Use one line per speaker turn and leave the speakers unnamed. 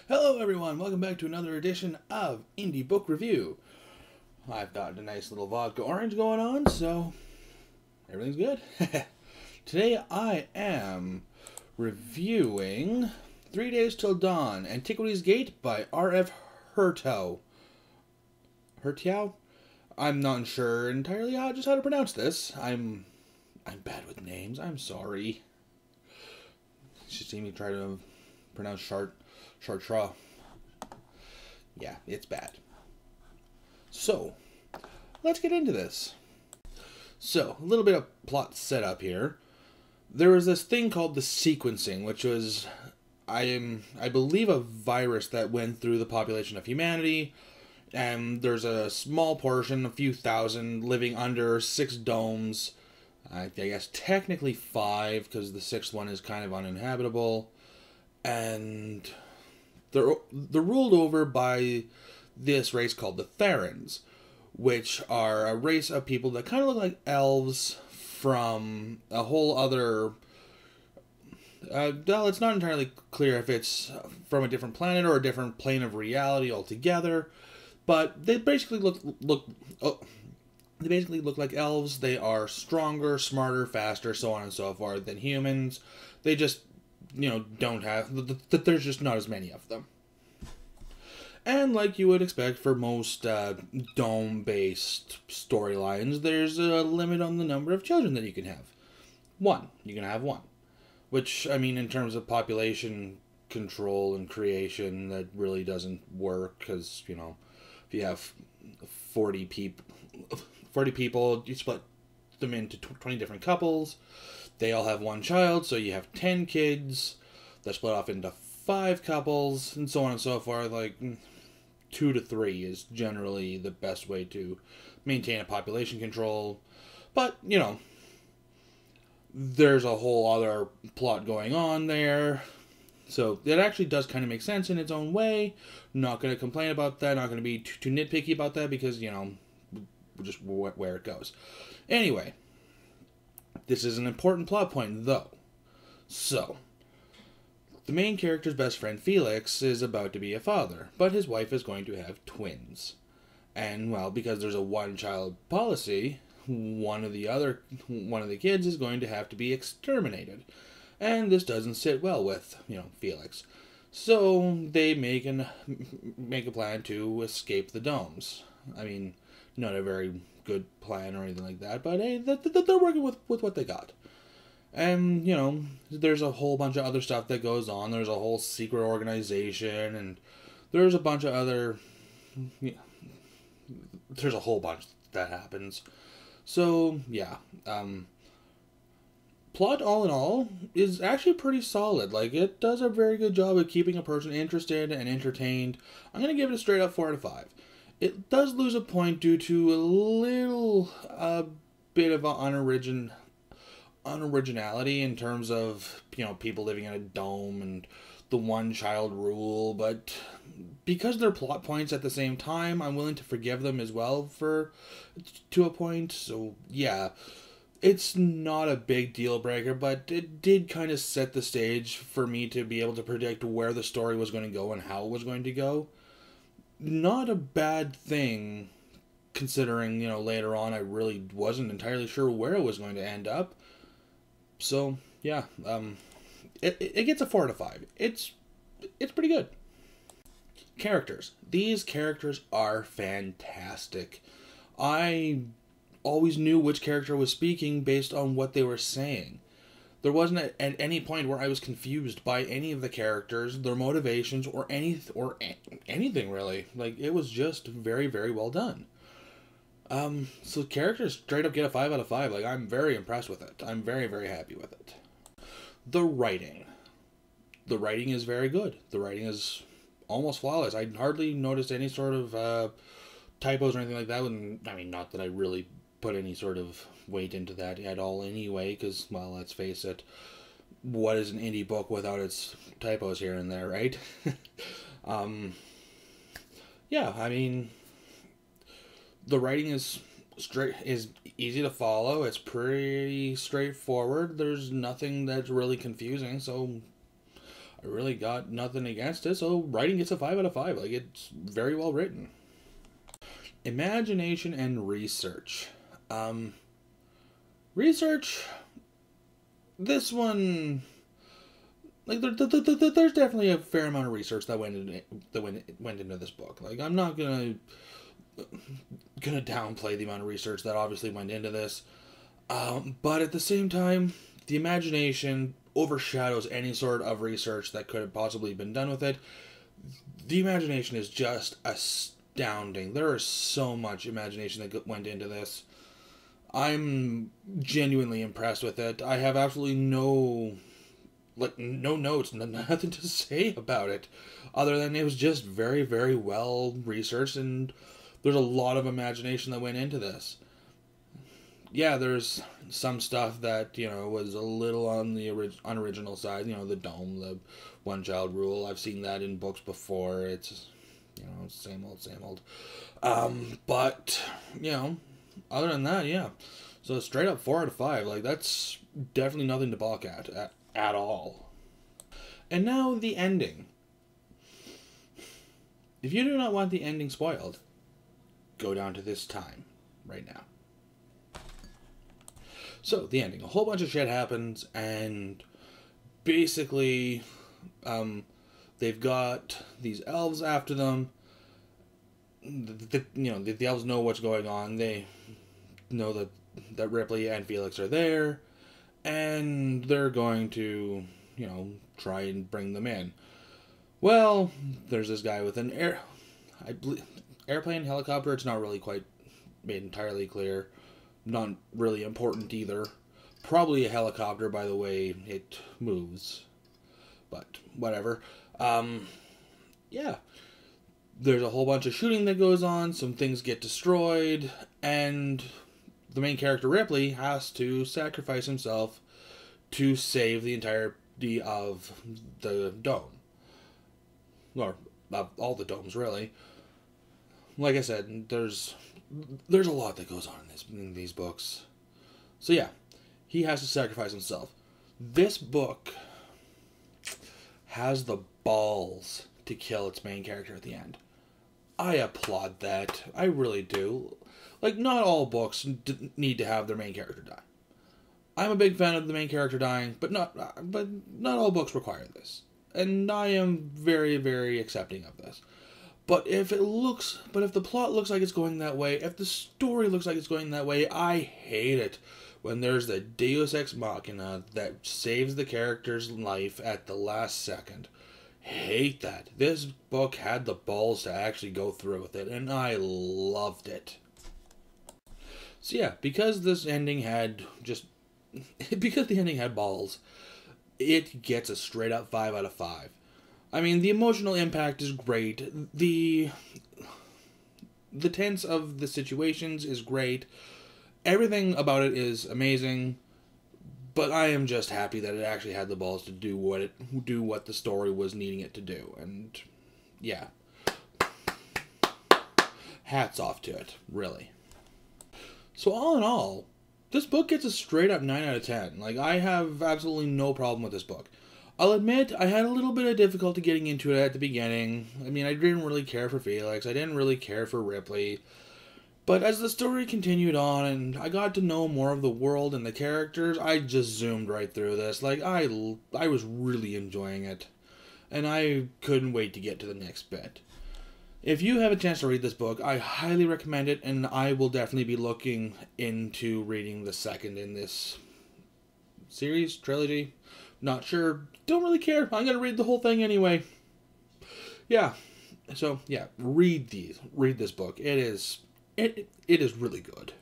Hello everyone, welcome back to another edition of Indie Book Review. I've got a nice little vodka orange going on, so everything's good. Today I am reviewing 3 Days Till Dawn, Antiquity's Gate by R.F. Hertow. Hertow? I'm not sure entirely just how to pronounce this. I'm bad with names, I'm sorry. Should see me try to pronounce Chartres. Yeah, it's bad. So, let's get into this. So, a little bit of plot setup here. There was this thing called the sequencing, which was, I believe, a virus that went through the population of humanity. And there's a small portion, a few thousand, living under 6 domes. I guess technically 5, because the 6th one is kind of uninhabitable. And they're ruled over by this race called the Therans, which are a race of people that kind of look like elves from a whole other... well, it's not entirely clear if it's from a different planet or a different plane of reality altogether, but they basically look like elves. They are stronger, smarter, faster, so on and so forth than humans. They just, don't have... There's just not as many of them. And like you would expect for most dome-based storylines, there's a limit on the number of children that you can have. One. You can have one. Which, I mean, in terms of population control and creation, that really doesn't work, because, if you have 40 people, you split them into 20 different couples. They all have one child, so you have 10 kids. They're split off into 5 couples, and so on and so forth. Like, 2 to 3 is generally the best way to maintain a population control. But, there's a whole other plot going on there. So it actually does kind of make sense in its own way. Not going to complain about that. Not going to be too nitpicky about that because, just where it goes. Anyway, this is an important plot point, though. So, the main character's best friend, Felix, is about to be a father, but his wife is going to have twins. And, well, because there's a one-child policy, one of the kids is going to have to be exterminated. And this doesn't sit well with, Felix. So they make a plan to escape the domes. I mean, not a very good plan or anything like that, but hey, they're working with what they got. And, there's a whole bunch of other stuff that goes on. There's a whole secret organization, and there's a bunch of other... there's a whole bunch that happens. So, yeah. Plot, all in all, is actually pretty solid. Like, it does a very good job of keeping a person interested and entertained. I'm going to give it a straight up 4 out of 5. It does lose a point due to a little bit of unoriginality in terms of, people living in a dome and the one-child rule, but because they're plot points at the same time, I'm willing to forgive them as well to a point. So, yeah, it's not a big deal breaker, but it did kind of set the stage for me to be able to predict where the story was going to go and how it was going to go. Not a bad thing, considering, later on I really wasn't entirely sure where it was going to end up. So, yeah, it gets a 4 out of 5. It's pretty good. Characters. These characters are fantastic. I always knew which character was speaking based on what they were saying. There wasn't at any point where I was confused by any of the characters, their motivations, or anything really. Like, it was just very, very well done. So characters straight up get a 5 out of 5. Like, I'm very impressed with it. I'm very, very happy with it. The writing. The writing is very good. The writing is almost flawless. I hardly noticed any sort of typos or anything like that. I mean, not that I really put any sort of weight into that at all anyway, because, well, let's face it, what is an indie book without its typos here and there, right? Yeah, I mean, the writing is easy to follow. It's pretty straightforward. There's nothing that's really confusing, so I really got nothing against it, so writing gets a 5 out of 5. Like, it's very well written. Imagination and research. Research, this one, like, there's definitely a fair amount of research that went into this book. Like, I'm not gonna downplay the amount of research that obviously went into this, but at the same time, the imagination overshadows any sort of research that could have possibly been done with it. The imagination is just astounding. There is so much imagination that went into this. I'm genuinely impressed with it. I have absolutely no notes, nothing to say about it, other than it was just very, very well researched, and there's a lot of imagination that went into this. Yeah, there's some stuff that, was a little on the unoriginal side. The dome, the one-child rule. I've seen that in books before. It's, same old. But, other than that, yeah. So straight up 4 out of 5. Like, that's definitely nothing to balk at all. And now the ending. If you do not want the ending spoiled, go down to this time right now. So, the ending. A whole bunch of shit happens, and basically, they've got these elves after them. The elves know what's going on. They know that Ripley and Felix are there, and they're going to, try and bring them in. Well, there's this guy with an airplane, helicopter. It's not really quite made entirely clear. Not really important either. Probably a helicopter by the way it moves. But whatever. Yeah. There's a whole bunch of shooting that goes on. Some things get destroyed. And the main character, Ripley, has to sacrifice himself to save the entirety of the dome. Or all the domes, really. Like I said, there's a lot that goes on in these books. So yeah, he has to sacrifice himself. This book has the balls to kill its main character at the end. I applaud that. I really do. Like, not all books need to have their main character die. I'm a big fan of the main character dying, but not all books require this. And I am very, very accepting of this. But if the plot looks like it's going that way, if the story looks like it's going that way, I hate it when there's the Deus Ex Machina that saves the character's life at the last second. Hate that. This book had the balls to actually go through with it, and I loved it. So yeah, because the ending had balls, it gets a straight up 5 out of 5. I mean, the emotional impact is great. The tense of the situations is great. Everything about it is amazing. But I am just happy that it actually had the balls to do what the story was needing it to do. And yeah. Hats off to it, really. So all in all, this book gets a straight up 9 out of 10. Like, I have absolutely no problem with this book. I'll admit, I had a little bit of difficulty getting into it at the beginning. I mean, I didn't really care for Felix. I didn't really care for Ripley. But as the story continued on and I got to know more of the world and the characters, I just zoomed right through this. Like, I was really enjoying it. And I couldn't wait to get to the next bit. If you have a chance to read this book, I highly recommend it, and I will definitely be looking into reading the second in this series, trilogy. Not sure. Don't really care. I'm going to read the whole thing anyway. Yeah. So, yeah, read this book. It is really good.